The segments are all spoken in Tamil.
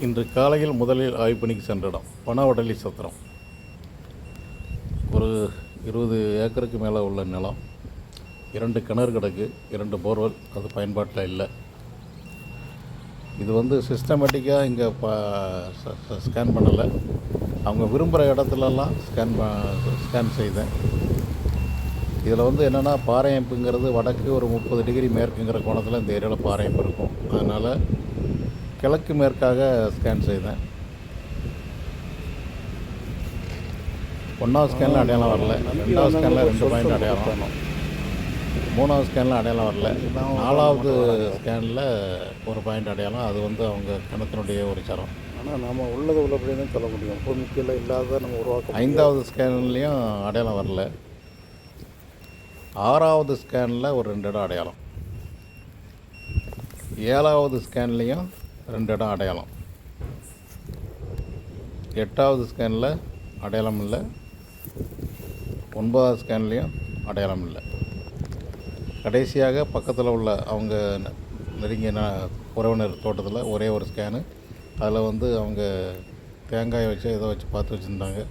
இன்று காலையில் முதலில் ஆய்வு பணிக்கு சென்ற இடம் பனவடலி சத்திரம். ஒரு 20 ஏக்கருக்கு மேலே உள்ள நிலம். 2 கிணறு கிடக்கு, 2 போர்வெல், அது பயன்பாட்டில் இல்லை. இது சிஸ்டமேட்டிக்காக இங்கே ஸ்கேன் பண்ணலை. அவங்க விரும்புகிற இடத்துலலாம் ஸ்கேன் செய்தேன். இதில் என்னென்னா, பாறையமைப்புங்கிறது வடக்கு ஒரு 30 டிகிரி மேற்குங்கிற கோணத்தில் இந்த ஏரியாவில் பாறையமைப்பு இருக்கும். அதனால் கிழக்கு மேற்காக ஸ்கேன் செய்தேன். 1வது ஸ்கேனில் அடையாளம் வரல, 2வது ஸ்கேனில் 2 பாயிண்ட் அடையாளம், 3வது ஸ்கேனில் அடையாளம் வரல, 4வது ஸ்கேனில் ஒரு பாயிண்ட் அடையாளம். அது அவங்க கிணத்தினுடைய ஒரு சரம். ஆனால் நாம் உள்ளபடி தான் சொல்ல முடியும். பூமிக்கில் இல்லாத நம்ம உருவாக்க. 5வது ஸ்கேன்லேயும் அடையாளம் வரல. 6வது ஸ்கேனில் ஒரு 2 இடம் அடையாளம். 7வது ஸ்கேன்லேயும் 2 இடம் அடையாளம். 8வது ஸ்கேனில் அடையாளம் இல்லை. 9வது ஸ்கேன்லேயும் அடையாளம் இல்லை. கடைசியாக பக்கத்தில் உள்ள அவங்க நெருங்கிய உறவினர் தோட்டத்தில் ஒரே ஒரு ஸ்கேனு. அதில் அவங்க தேங்காயை வச்சு ஏதோ வச்சு பார்த்து வச்சுருந்தாங்க.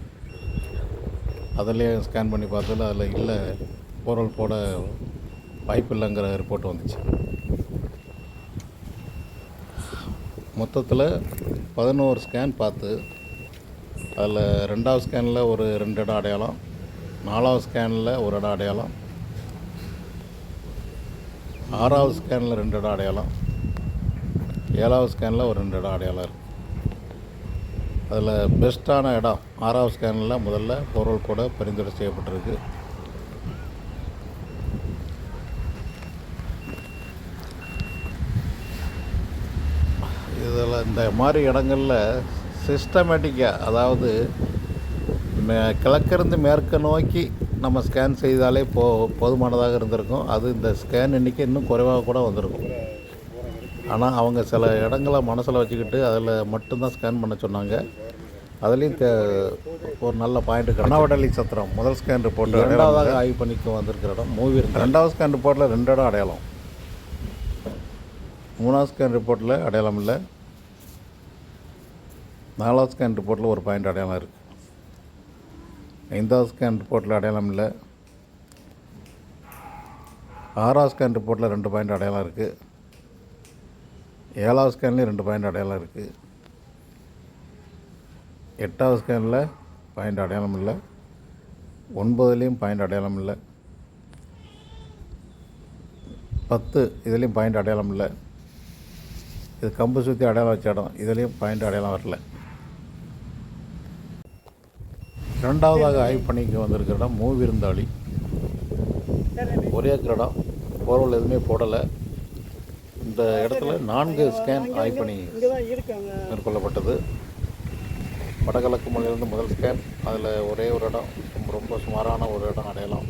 அதிலே ஸ்கேன் பண்ணி பார்த்ததில் அதில் இல்லை, போர்வெல் போட வாய்ப்பு இல்லைங்கிற ரிப்போர்ட் வந்துச்சு. மொத்தத்தில் 11 ஸ்கேன் பார்த்து அதில் 2வது ஸ்கேனில் ஒரு 2 இடம் அடையாளம், 4வது ஸ்கேனில் ஒரு இடம் அடையாளம், 6வது ஸ்கேனில் 2 இடம் அடையாளம், 7வது ஸ்கேனில் ஒரு 2 இடம் அடையாளம் இருக்குது. அதில் பெஸ்ட்டான இடம் 6வது ஸ்கேனில் முதல்ல போர்வெல் போட பரிந்துரை செய்யப்பட்டிருக்கு. இதில் இந்த மாதிரி இடங்களில் சிஸ்டமேட்டிக்காக, அதாவது கிழக்கிருந்து மேற்கு நோக்கி நம்ம ஸ்கேன் செய்தாலே போதுமானதாக இருந்திருக்கும். அது இந்த ஸ்கேன் எண்ணிக்கை இன்னும் குறைவாக கூட வந்திருக்கும். ஆனால் அவங்க சில இடங்களை மனசில் வச்சுக்கிட்டு அதில் மட்டும்தான் ஸ்கேன் பண்ண சொன்னாங்க. அதுலேயும் ஒரு நல்ல பாயிண்ட்டு. பனவடலி சத்திரம் முதல் ஸ்கேன் ரிப்போர்ட் 2வது ஆய்வு பண்ணிக்கு வந்திருக்கிற இடம் மூவிருந்தது. 2வது ஸ்கேன் ரிப்போர்ட்டில் 2 இடம் அடையாளம். 3வது ஸ்கேன் ரிப்போர்ட்டில் அடையாளம் இல்லை. 4வது ஸ்கேன் ரிப்போர்ட்டில் ஒரு பாயிண்ட் அடையாளம் இருக்குது. 5வது ஸ்கேன் ரிப்போர்ட்டில் அடையாளம் இல்லை. 6வது ஸ்கேன் ரிப்போர்ட்டில் 2 பாயிண்ட் அடையாளம் இருக்குது. 7வது ஸ்கேன்லேயும் 2 பாயிண்ட் அடையாளம் இருக்குது. 8வது ஸ்கேனில் பாயிண்ட் அடையாளம் இல்லை. 9லேயும் பாயிண்ட் அடையாளம் இல்லை. 10 இதுலேயும் பாயிண்ட் அடையாளம் இல்லை. இது கம்பு சுற்றி அடையாளம் வச்ச இடம், இதுலேயும் பாயிண்ட் அடையாளம் வரல. 2வதாக ஆய்வு பண்ணிக்கு வந்திருக்கிற இடம் மூவிருந்தாளி. ஒரே இடம், போர்வெல் எதுவுமே போடலை. இந்த இடத்துல 4 ஸ்கேன் ஆய்வு பண்ணி மேற்கொள்ளப்பட்டது. வடகிழக்கு மலையிலிருந்து முதல் ஸ்கேன், அதில் ஒரே ஒரு இடம், ரொம்ப சுமாரான ஒரு இடம் அடையாளம்.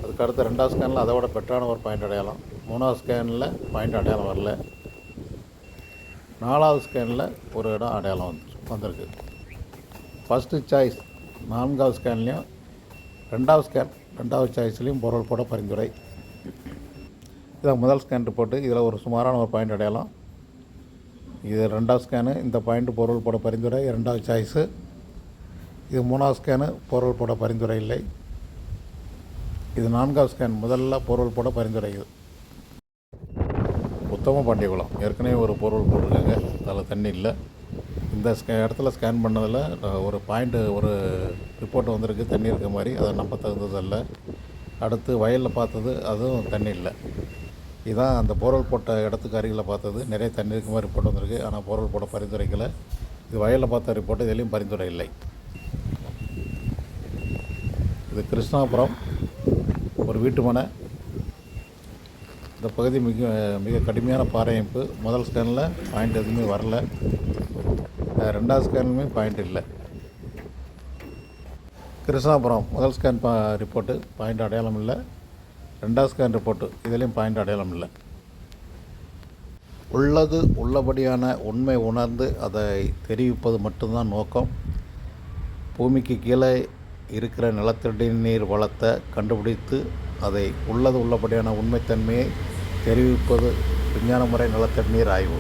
அதுக்கு அடுத்த 2வது ஸ்கேனில் அதை விட பெட்டரான ஒரு பாயிண்ட் அடையாளம். 3வது ஸ்கேனில் பாயிண்ட் அடையாளம் வரல. 4வது ஸ்கேனில் ஒரு இடம் அடையாளம் வந்திருக்கு. ஃபஸ்ட்டு சாய்ஸ் 4வது ஸ்கேன்லேயும், 2வது ஸ்கேன் 2வது சாய்ஸ்லேயும் போர்வெல் போட பரிந்துரை. இதான் முதல் ஸ்கேன் ரிப்போர்ட்டு. இதில் ஒரு சுமாரான ஒரு பாயிண்ட் அடையாளம். இது 2வது ஸ்கேனு. இந்த பாயிண்ட்டு போர்வெல் போட பரிந்துரை 2வது சாய்ஸு. இது 3வது ஸ்கேனு, போர்வெல் போட பரிந்துரை இல்லை. இது 4வது ஸ்கேன், முதல்ல போர்வெல் போட பரிந்துரை. இது உத்தம பாண்டியகுளம். ஏற்கனவே ஒரு போர்வெல் போட்டிருக்காங்க, அதில் தண்ணி இல்லை. இந்த இடத்துல ஸ்கேன் பண்ணதில் ஒரு பாயிண்ட்டு, ஒரு ரிப்போர்ட் வந்திருக்கு தண்ணி இருக்க மாதிரி. அதை நம்ப தகுந்ததில்ல. அடுத்து வயலில் பார்த்தது, அதுவும் தண்ணி இல்லை. இதுதான் அந்த போர்வெல் போட்ட இடத்துக்கு அருகில் பார்த்தது, நிறைய தண்ணி இருக்க மாதிரி ரிப்போர்ட் வந்திருக்கு. ஆனால் போர்வெல் போட பரிந்துரைக்கலை. இது வயலில் பார்த்த ரிப்போர்ட்டு, இதுலேயும் பரிந்துரை இல்லை. இது கிருஷ்ணாபுரம், ஒரு வீட்டு மனை. இந்த பகுதி மிக கடுமையான பாறையமைப்பு. முதல் ஸ்கேனில் பாயிண்ட் எதுவுமே வரல. 2வது ஸ்கேன்லையுமே பாயிண்ட் இல்லை. கிருஷ்ணாபுரம் முதல் ஸ்கேன் ரிப்போர்ட்டு, பாயிண்ட் அடையாளம் இல்லை. 2வது ஸ்கேன் ரிப்போர்ட்டு, இதுலேயும் பாயிண்ட் அடையாளம் இல்லை. உள்ளது உள்ளபடியான உண்மை உணர்ந்து அதை தெரிவிப்பது மட்டும்தான் நோக்கம். பூமிக்கு கீழே இருக்கிற நிலத்தடி நீர் வளத்தை கண்டுபிடித்து அதை உள்ளது உள்ளபடியான உண்மைத்தன்மையை தெரிவிப்பது விஞ்ஞான முறை நிலத்தடி நீர் ஆய்வு.